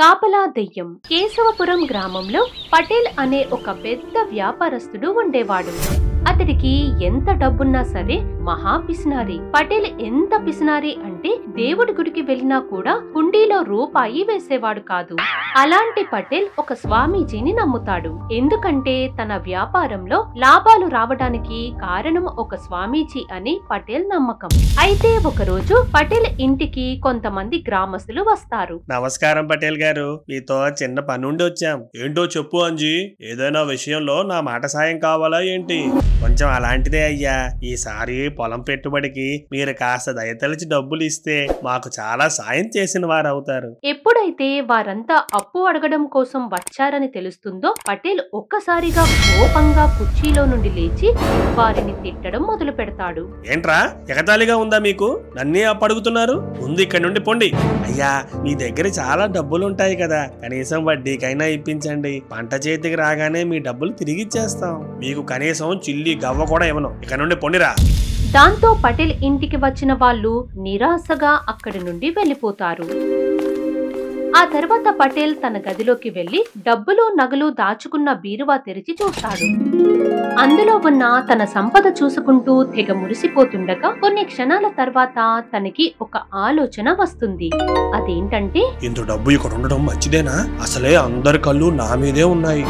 కాపలా దెయ్యం. కేశవపురం గ్రామంలో పటేల్ అనే ఒక పెద్ద వ్యాపారస్తుడు ఉండేవాడు. అతడికి ఎంత డబ్బున్నా సరే మహా పిసినారి. పటేల్ ఎంత పిసినారి అంటే దేవుడి గుడికి వెళ్ళినా కూడా హుండీలో రూపాయి వేసేవాడు కాదు. అలాంటి పటేల్ ఒక స్వామీజీని నమ్ముతాడు. ఎందుకంటే తన వ్యాపారంలో లాభాలు రావడానికి కారణం ఒక స్వామీజీ అని పటేల్ నమ్మకం. అయితే ఒకరోజు పటేల్ ఇంటికి కొంతమంది గ్రామస్తులు వస్తారు. నమస్కారం పటేల్ గారు, మీతో చిన్న పనుండి వచ్చాం. ఏంటో చెప్పు అంజీ. ఏదైనా విషయంలో నా మాట సాయం కావాలా ఏంటి? కొంచెం అలాంటిదే అయ్యా. ఈసారి పొలం పెట్టుబడికి మీరు కాస్త దయతలిచి డబ్బులు ఇస్తే మాకు చాలా సాయం చేసిన వారు అవుతారు. ఎప్పుడైతే వారంతా అప్పు అడగడం కోసం వచ్చారని తెలుస్తుందో పటేల్ ఒక్కసారిగా కోపంగా కుర్చీలో నుండి లేచి వారిని తిట్టడం మొదలు పెడతాడు. ఏంట్రా, ఎగతాళిగా ఉందా మీకు? నన్నే అప్పడుగుతున్నారు? ముందు ఇక్కడి నుండి పొండి. అయ్యా, మీ దగ్గర చాలా డబ్బులుంటాయి కదా, కనీసం వడ్డీకైనా ఇప్పించండి. పంట చేతికి రాగానే మీ డబ్బులు తిరిగి ఇచ్చేస్తాం. మీకు కనీసం చిల్లి గవ్వ కూడా ఇవ్వను. ఇక్కడ నుండి పొండిరా. దాంతో పటేల్ ఇంటికి వచ్చిన వాళ్ళు నిరాశగా అక్కడి నుండి వెళ్లిపోతారు. ఆ తర్వాత పటేల్ తన గదిలోకి వెళ్లి డబ్బులు నగలు దాచుకున్న బీరువా తెరిచి చూస్తాడు. అందులో ఉన్న తన సంపద చూసుకుంటూ తెగ మురిసిపోతుండగా కొన్ని క్షణాల తర్వాత తనకి ఒక ఆలోచన వస్తుంది. అదేంటంటే, ఇంత డబ్బు ఇక్కడ ఉండడం మంచిదేనా? అసలే అందరి కళ్ళు నా మీదే ఉన్నాయి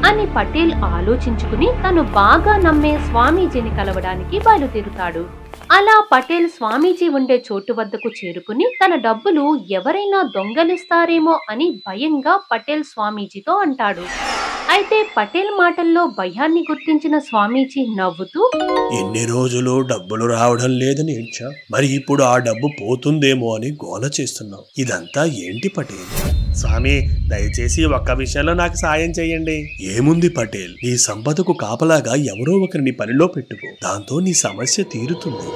అని పటేల్ ఆలోచించుకుని తను బాగా నమ్మే స్వామీజీని కలవడానికి బయలుదేరుతాడు. అలా పటేల్ స్వామీజీ ఉండే చోటు వద్దకు చేరుకుని తన డబ్బులు ఎవరైనా దొంగలిస్తారేమో అని భయంగా పటేల్ స్వామీజీతో అంటాడు. అయితే పటేల్ మాటల్లో భయాన్ని గుర్తించిన స్వామీజీ నవ్వుతూ, ఎన్ని రోజులు డబ్బులు రావడం లేదని ఏడ్చా, మరి ఇప్పుడు ఆ డబ్బు పోతుందేమో అని గోల చేస్తున్నావు. ఇదంతా ఏంటి పటేల్? స్వామి, దయచేసి ఒక్క విషయంలో నాకు సాయం చెయ్యండి. ఏముంది పటేల్, నీ సంపదకు కాపలాగా ఎవరో ఒకరిని పనిలో పెట్టుకో. దాంతో నీ సమస్య తీరుతుంది.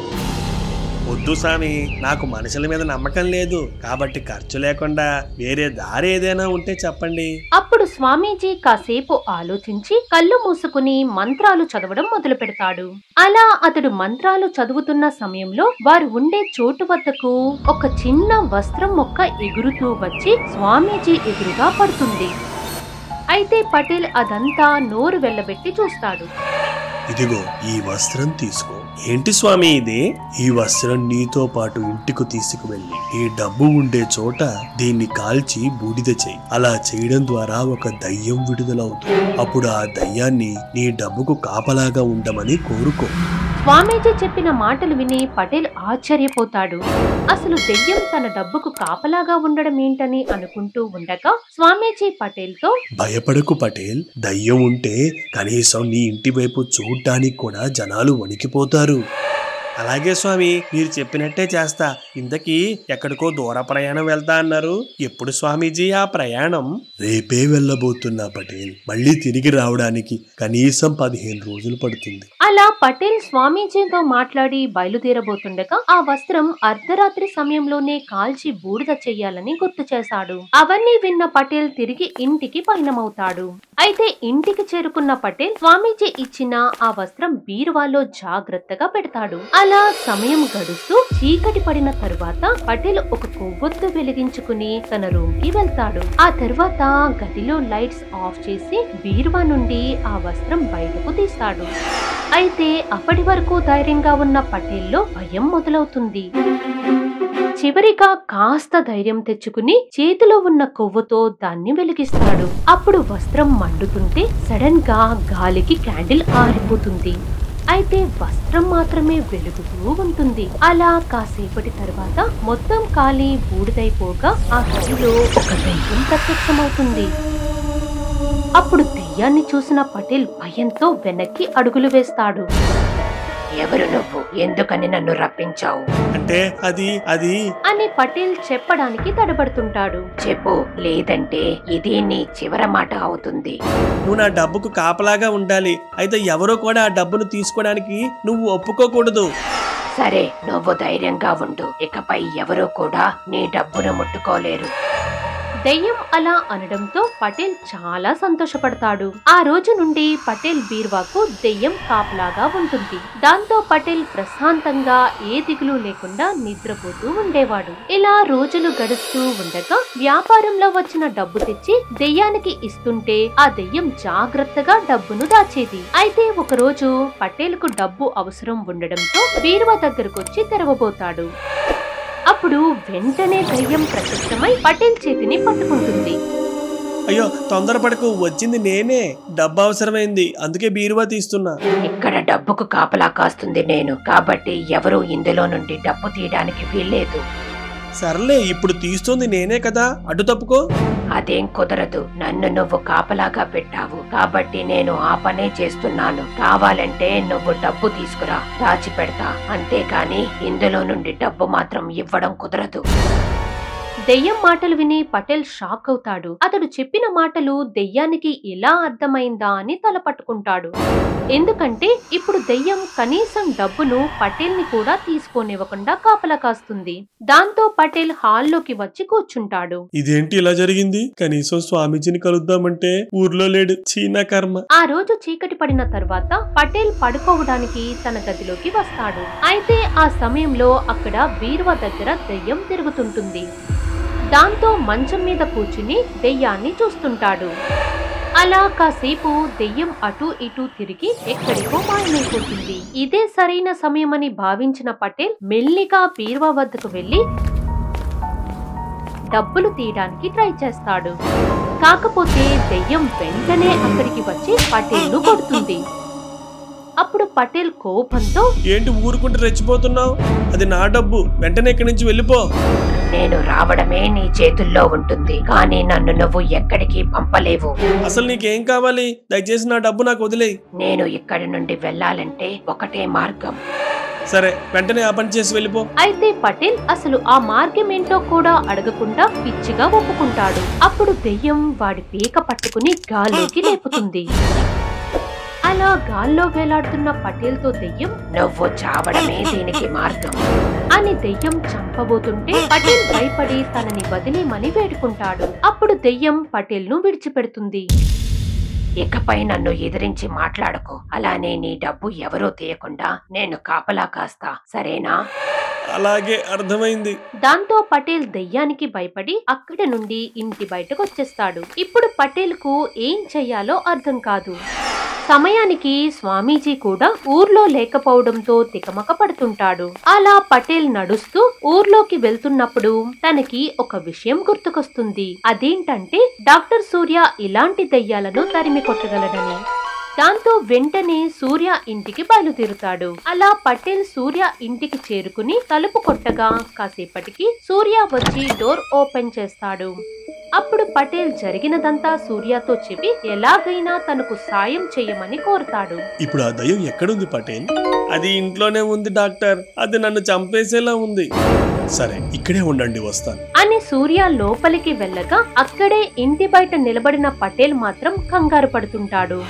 వద్దు స్వామి, నాకు మనుషుల మీద నమ్మకం లేదు. కాబట్టి ఖర్చు లేకుండా వేరే దారి ఏదైనా ఉంటే చెప్పండి. అప్పుడు స్వామీజీ కాసేపు ఆలోచించి కళ్ళు మూసుకుని మంత్రాలు చదవడం మొదలు పెడతాడు. అలా అతడు మంత్రాలు చదువుతున్న సమయంలో వారు ఉండే చోటు వద్దకు ఒక చిన్న వస్త్రం మొక్క ఎగురుతూ వచ్చి స్వామీజీ ఎదురుగా పడుతుంది. అయితే పటేల్ అదంతా నోరు వెళ్ళబెట్టి చూస్తాడు. ఇదిగో ఈ వస్త్రం తీసుకో. ఏంటి స్వామి ఇది? ఈ వస్త్రం నీతో పాటు ఇంటికి తీసుకువెళ్ళి ఈ డబ్బు ఉండే చోట దీన్ని కాల్చి బూడిద చెయ్యి. అలా చేయడం ద్వారా ఒక దయ్యం విడుదలవుతుంది. అప్పుడు ఆ దయ్యాన్ని నీ డబ్బుకు కాపలాగా ఉండమని కోరుకో. స్వామీజీ చెప్పిన మాటలు విని పటేల్ ఆశ్చర్యపోతాడు. అసలు దెయ్యం తన డబ్బుకు కాపలాగా ఉండడం ఏంటని అనుకుంటూ ఉండగా స్వామీజీ పటేల్ తో, భయపడకు పటేల్, దయ్యం ఉంటే కనీసం నీ ఇంటి వైపు చూడ్డానికి కూడా జనాలు వణికిపోతారు. అలాగే స్వామి, మీరు చెప్పినట్టే చేస్తా. ఇంతకీ ఎక్కడికో దూర ప్రయాణం వెళ్తా అన్నారు. ఎప్పుడు స్వామీజీ ఆ ప్రయాణం? రేపే వెళ్ళబోతున్నా పటేల్. మళ్ళీ తిరిగి రావడానికి కనీసం 15 రోజులు పడుతుంది. అలా పటేల్ స్వామీజీతో మాట్లాడి బయలుదేరబోతుండగా ఆ వస్త్రం అర్ధరాత్రి సమయంలోనే కాల్చి బూడిద చెయ్యాలని గుర్తు చేశాడు. అవన్నీ విన్న పటేల్ తిరిగి ఇంటికి పయనమవుతాడు. అయితే ఇంటికి చేరుకున్న పటేల్ స్వామీజీ ఇచ్చిన ఆ వస్త్రం బీరువాలో జాగ్రత్తగా పెడతాడు. అలా సమయం గడుస్తూ చీకటి పడిన తరువాత పటేల్ ఒక కొవ్వొత్తు వెలిగించుకుని తన రూమ్ కి వెళ్తాడు. ఆ తర్వాత గదిలో లైట్స్ ఆఫ్ చేసి బీరువా నుండి ఆ వస్త్రం బయటకు తీస్తాడు. అయితే అప్పటి వరకు ధైర్యంగా ఉన్న పటేల్లో భయం మొదలవుతుంది. చివరిగా కాస్త ధైర్యం తెచ్చుకుని చేతిలో ఉన్న కొవ్వుతో దాన్ని వెలిగిస్తాడు. అప్పుడు వస్త్రం మండుతుంటే సడన్ గా గాలికి క్యాండిల్ ఆరిపోతుంది. అయితే వస్త్రం మాత్రమే వెలుగుతూ ఉంటుంది. అలా కాసేపటి తర్వాత మొత్తం కాలి బూడిదైపోగా ఆ గదిలో ఒక దయ్యం ప్రత్యక్షమవుతుంది. అప్పుడు దయ్యాన్ని చూసిన పటేల్ భయంతో వెనక్కి అడుగులు వేస్తాడు. ఎవరు నువ్వు? ఎందుకని నన్ను రప్పించావు? అంటే అది అని పటేల్ చెప్పడానికి తడబడుతుంటాడు. చెప్పు, లేదంటే ఇది నీ చివరి మాట అవుతుంది. నువ్వు నా డబ్బుకు కాపలాగా ఉండాలి. అయితే ఎవరో కూడా ఆ డబ్బును తీసుకోవడానికి నువ్వు ఒప్పుకోకూడదు. సరే, నువ్వు ధైర్యంగా ఉండు. ఇకపై ఎవరూ కూడా నీ డబ్బును ముట్టుకోలేరు. దెయ్యం అలా అనడంతో పటేల్ చాలా సంతోషపడతాడు. ఆ రోజు నుండి పటేల్ బీరువాకు దెయ్యం కాపలాగా ఉంటుంది. దాంతో పటేల్ ప్రశాంతంగా ఏ దిగులు లేకుండా నిద్రపోతూ ఉండేవాడు. ఇలా రోజులు గడుస్తూ ఉండగా వ్యాపారంలో వచ్చిన డబ్బు తెచ్చి దెయ్యానికి ఇస్తుంటే ఆ దెయ్యం జాగ్రత్తగా డబ్బును దాచేది. అయితే ఒకరోజు పటేల్ కు డబ్బు అవసరం ఉండడంతో బీరువా దగ్గరకొచ్చి తెరవబోతాడు. అప్పుడు వెంటనే దెయ్యం ప్రత్యక్షమై పటేల్ చేతిని పట్టుకుంటుంది. అయ్యో తొందరపడకు, వచ్చింది నేనే. డబ్బు అవసరమైంది, అందుకే బీరువా తీస్తున్నా. ఇక్కడ డబ్బుకు కాపలా కాస్తుంది నేను, కాబట్టి ఎవరూ ఇందులో నుండి డబ్బు తీయడానికి వీల్లేదు. సర్లే, ఇప్పుడు తీస్తుంది నేనే కదా, అడ్డు తప్పుకో. అదేం కుదరదు, నన్ను నువ్వు కాపలాగా పెట్టావు కాబట్టి నేను ఆ పనే చేస్తున్నాను. కావాలంటే నువ్వు డబ్బు తీసుకురా, దాచిపెడతా, అంతేకాని ఇందులో నుండి డబ్బు మాత్రం ఇవ్వడం కుదరదు. దెయ్యం మాటలు విని పటేల్ షాక్ అవుతాడు. అతడు చెప్పిన మాటలు దెయ్యానికి ఎలా అర్థమైందా అని తల పట్టుకుంటాడు. ఎందుకంటే ఇప్పుడు దెయ్యం కనీసం డబ్బును పటేల్ ని కూడా తీసుకోనివ్వకుండా కాపలా కాస్తుంది. దాంతో పటేల్ హాల్లోకి వచ్చి కూర్చుంటాడు. ఇదేంటి ఇలా జరిగింది? కనీసం స్వామీజీని కలుద్దామంటే ఊర్లో లేడు, చీనా కర్మ. ఆ రోజు చీకటి పడిన తర్వాత పటేల్ పడుకోవడానికి తన గదిలోకి వస్తాడు. అయితే ఆ సమయంలో అక్కడ బీరువా దగ్గర దెయ్యం తిరుగుతుంటుంది. దాంతో మంచం మీద కూర్చుని దెయ్యాన్ని చూస్తుంటాడు. అలా కాసేపు దెయ్యం అటూ ఇటూ తిరిగి ఎక్కడికో మాయమైపోతుంది. ఇదే సరైన సమయమని భావించిన పటేల్ మెల్లిగా బీరువా వద్దకు వెళ్లి డబ్బులు తీయడానికి ట్రై చేస్తాడు. కాకపోతే దెయ్యం వెంటనే అక్కడికి వచ్చి పటేల్ ను కొడుతుంది. అప్పుడు పటేల్ కోపంతో, ఏంటి ఊరుకుంటూ రెచ్చిపోతున్నావు? అది నా డబ్బు, వెంటనే ఇక్కడి నుంచి వెళ్ళిపో. నేను రావడమే నీ చేతుల్లో ఉంటుంది, కానీ నన్ను నువ్వు ఎక్కడికి పంపలేవు. అసలు నీకేం కావాలి? దయచేసి నా డబ్బు నాకు వదిలేయ్. నేను ఇక్కడి నుండి వెళ్ళాలంటే ఒకటే మార్గం. సరే, వెంటనే ఆ పని చేసి వెళ్ళిపో. అయితే పటేల్ అసలు ఆ మార్గం ఏంటో కూడా అడగకుండా పిచ్చిగా ఒప్పుకుంటాడు. అప్పుడు దెయ్యం వాడి పీక పట్టుకుని గాల్లోకి లేపుతుంది. అలా గాల్లో వేలాడుతున్న పటేల్ తో దెయ్యం, నువ్వు చావడమే దీనికి మార్గం అని దెయ్యం చంపబోతుంటే పటేల్ భయపడి తనని వదిలేమని వేడుకుంటాడు. అప్పుడు దెయ్యం పటేల్ ను విడిచిపెడుతుంది. ఇకపై నన్ను ఎదిరించి మాట్లాడకు, అలానే నీ డబ్బు ఎవరూ తీయకుండా నేను కాపలా కాస్తా, సరేనా? అలాగే, అర్థమైంది. దాంతో పటేల్ దెయ్యానికి భయపడి అక్కడి నుండి ఇంటి బయటకు వచ్చేస్తాడు. ఇప్పుడు పటేల్ కు ఏం చెయ్యాలో అర్థం కాదు. సమయానికి స్వామీజీ కూడా ఊర్లో లేకపోవడంతో తికమక పడుతుంటాడు. అలా పటేల్ నడుస్తూ ఊర్లోకి వెళ్తున్నప్పుడు తనకి ఒక విషయం గుర్తుకొస్తుంది. అదేంటంటే డాక్టర్ సూర్య ఇలాంటి దెయ్యాలను తరిమి కొట్టగలడని. దాంతో వెంటనే సూర్య ఇంటికి బయలుదేరుతాడు. అలా పటేల్ సూర్య ఇంటికి చేరుకుని తలుపు కొట్టగా కాసేపటికి సూర్య వచ్చి డోర్ ఓపెన్ చేస్తాడు. అప్పుడు పటేల్ జరిగినదంతా సూర్యతో చెప్పి ఎలాగైనా తనకు సాయం చేయమని కోరుతాడు. ఇప్పుడు ఆ దయ్యం ఎక్కడుంది పటేల్? అది ఇంట్లోనే ఉంది డాక్టర్, అది నన్ను చంపేసేలా ఉంది. సరే, ఇక్కడే ఉండండి, వస్తాను అని సూర్య లోపలికి వెళ్ళగా అక్కడే ఇంటి బయట నిలబడిన పటేల్ మాత్రం కంగారు పడుతుంటాడు.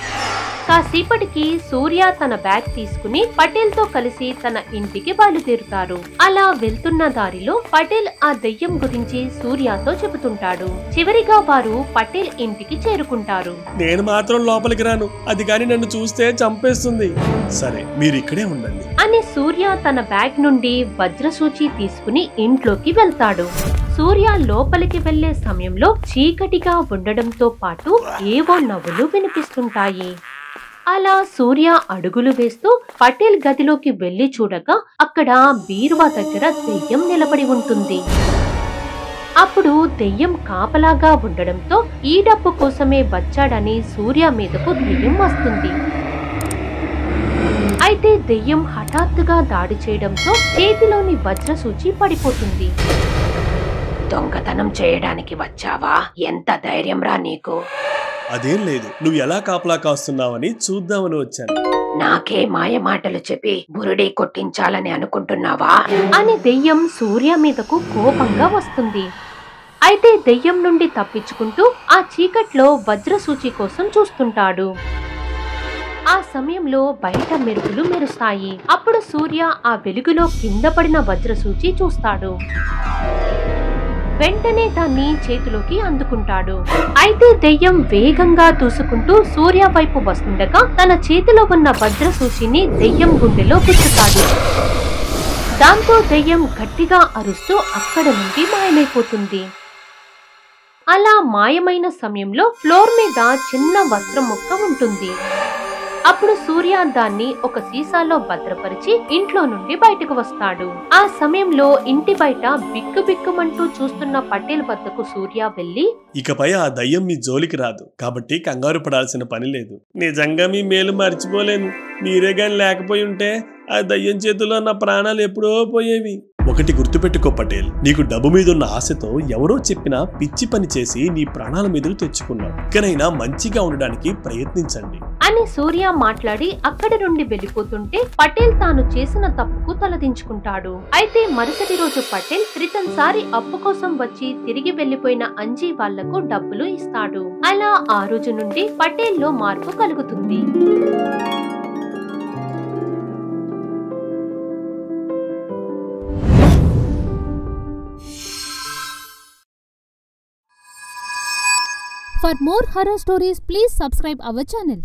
కాసేపటికి సూర్య తన బ్యాగ్ తీసుకుని పటేల్ తో కలిసి తన ఇంటికి బయలుదేరుతారు. అలా వెళ్తున్న దారిలో పటేల్ ఆ దెయ్యం గురించి సూర్యతో చెబుతుంటాడు. చివరిగా వారు పటేల్ ఇంటికి చేరుకుంటారు. నేను మాత్రం లోపలికి రాను, అది కానీ నన్ను చూస్తే చంపేస్తుంది. సరే, మీరు ఇక్కడే ఉండండి అని సూర్య తన బ్యాగ్ నుండి వజ్రసూచి తీసుకుని ఇంట్లోకి వెళ్తాడు. సూర్య లోపలికి వెళ్లే సమయంలో చీకటిగా ఉండడంతో పాటు ఏవో నవ్వులు వినిపిస్తుంటాయి. అలా సూర్య అడుగులు వేస్తూ పటేల్ గదిలోకి వెళ్లి చూడగా అక్కడ బీరువా దగ్గర దెయ్యం నిలబడి ఉంటుంది. అప్పుడు దెయ్యం కాపలాగా ఉండడంతో ఈ డబ్బు కోసమే వచ్చాడని సూర్య మీదకు దెయ్యం వస్తుంది. అయితే దెయ్యం హఠాత్తుగా దాడి చేయడంతో చేతిలోని వజ్రసూచి పడిపోతుంది. దొంగతనం చేయడానికి వచ్చావా? ఎంత ధైర్యం రా నీకు? అదేం లేదు, నువ్వు ఎలా కాపలా కాస్తున్నావని చూద్దామని వచ్చాను. నాకే మాయ మాటలు చెప్పి బురుడి కొట్టించాలని అనుకుంటున్నావా? అని దెయ్యం సూర్య మీదకు కోపంగా వస్తుంది. అయితే దెయ్యం నుండి తప్పించుకుంటూ ఆ చీకట్లో వజ్రసూచి కోసం చూస్తుంటాడు. ఆ సమయంలో బయట మెరుపులు మెరుస్తాయి. అప్పుడు సూర్య ఆ వెలుగులో కింద పడిన వజ్రసూచి చూస్తాడు. వెంటనే దాన్ని చేతిలోకి అందుకుంటాడు. అయితే దెయ్యం వేగంగా దూసుకుంటూ సూర్య వైపు వస్తుండగా తన చేతిలో ఉన్న భద్రసూచిని దెయ్యం గుండెలో గుచ్చుతాడు. దాంతో దెయ్యం గట్టిగా అరుస్తూ అక్కడ నుండి మాయమైపోతుంది. అలా మాయమైన సమయంలో ఫ్లోర్ మీద చిన్న వస్త్రం ముక్క ఉంటుంది. అప్పుడు సూర్య దాన్ని ఒక సీసాలో భద్రపరిచి ఇంట్లో నుండి బయటకు వస్తాడు. ఆ సమయంలో ఇంటి బయట బిక్కుబిక్కుమంటూ చూస్తున్న పటేల్ వద్దకు సూర్య వెళ్లి, ఇకపై ఆ దయ్యం మీ జోలికి రాదు కాబట్టి కంగారు పడాల్సిన పని లేదు. నిజంగా మీ మేలు మర్చిపోలేను. మీరే గాని లేకపోయి ఉంటే ఆ దయ్యం చేతిలో నా ప్రాణాలు ఎప్పుడో పోయేవి. ఒకటి గుర్తుపెట్టుకో పటేల్, నీకు డబ్బు మీదున్న ఆశతో ఎవరో చెప్పిన పిచ్చి పని చేసి నీ ప్రాణాల మీదకు తెచ్చుకున్నావు. ఇకనైనా మంచిగా ఉండడానికి ప్రయత్నించండి అని సూర్య మాట్లాడి అక్కడి నుండి వెళ్లిపోతుంటే పటేల్ తాను చేసిన తప్పుకు తలదించుకుంటాడు. అయితే మరుసటి రోజు పటేల్ క్రితంసారి అప్పు కోసం వచ్చి తిరిగి వెళ్లిపోయిన అంజీ వాళ్లకు డబ్బులు ఇస్తాడు. అలా ఆ రోజు నుండి పటేల్ లో మార్పు కలుగుతుంది. For more horror stories, please subscribe our channel.